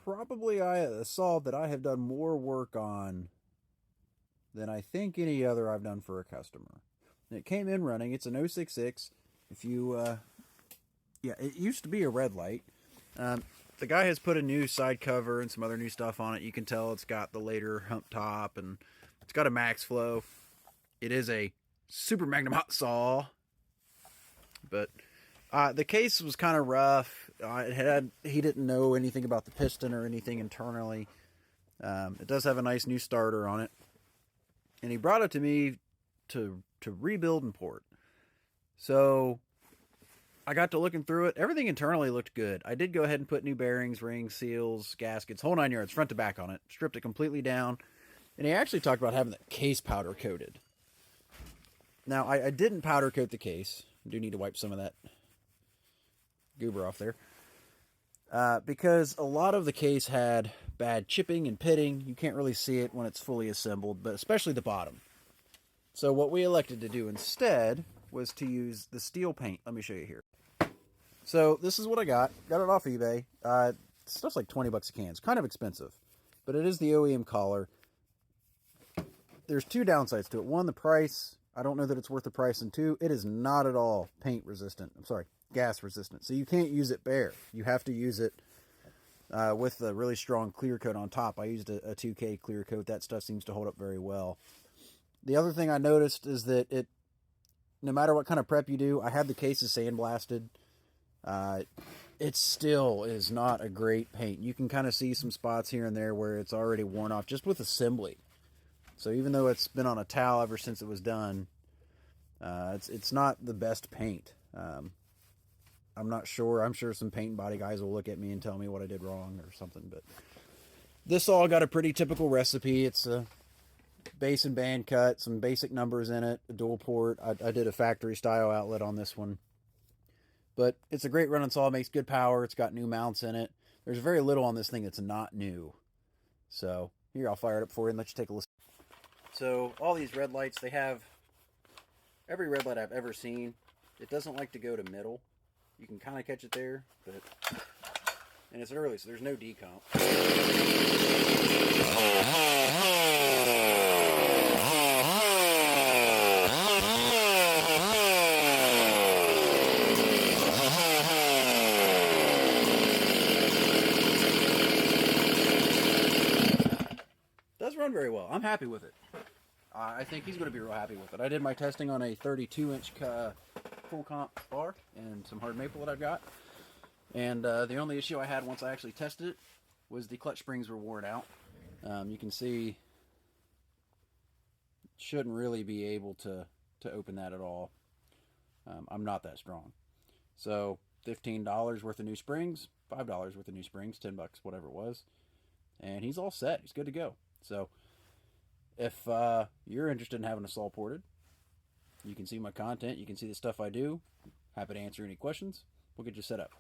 probably a saw that I have done more work on than I think any other I've done for a customer. And it came in running. It's an 066. If you, yeah, it used to be a red light. The guy has put a new side cover and some other new stuff on it. You can tell it's got the later hump top and it's got a max flow. It is a super magnum hot saw, but the case was kind of rough. He didn't know anything about the piston or anything internally. It does have a nice new starter on it, and he brought it to me to rebuild and port. So I got to looking through it. Everything internally looked good. I did go ahead and put new bearings, rings, seals, gaskets, whole 9 yards, front to back on it. Stripped it completely down, and he actually talked about having the case powder coated. Now I didn't powder coat the case. I do need to wipe some of that goober off there. Because a lot of the case had bad chipping and pitting. You can't really see it when it's fully assembled, but especially the bottom. So what we elected to do instead was to use the steel paint. Let me show you here. So this is what I got. Got it off eBay. Stuff's like 20 bucks a can. It's kind of expensive, but it is the OEM collar. There's two downsides to it. One, the price. I don't know that it's worth the price. And two, it is not at all paint resistant. I'm sorry, gas resistant. So you can't use it bare. You have to use it with a really strong clear coat on top. I used a 2K clear coat. That stuff seems to hold up very well. The other thing I noticed is that no matter what kind of prep you do, I had the cases sandblasted. It still is not a great paint. You can kind of see some spots here and there where it's already worn off just with assembly. So even though it's been on a towel ever since it was done, it's not the best paint. I'm not sure. I'm sure some paint and body guys will look at me and tell me what I did wrong or something. But this all got a pretty typical recipe. It's a base and band cut, some basic numbers in it, a dual port. I did a factory style outlet on this one. But it's a great running saw. It makes good power. It's got new mounts in it. There's very little on this thing that's not new. So here, I'll fire it up for you and let you take a listen. So all these red lights, they have every red light I've ever seen. It doesn't like to go to middle. You can kind of catch it there, but and it's early, so there's no decomp. Does run very well. I'm happy with it. I think he's going to be real happy with it. I did my testing on a 32-inch full comp bar and some hard maple that I've got. And the only issue I had once I actually tested it was the clutch springs were worn out. You can see, shouldn't really be able to open that at all. I'm not that strong. So $15 worth of new springs, $5 worth of new springs, 10 bucks, whatever it was. And he's all set. He's good to go. So if you're interested in having a saw ported, you can see my content. You can see the stuff I do. Happy to answer any questions. We'll get you set up.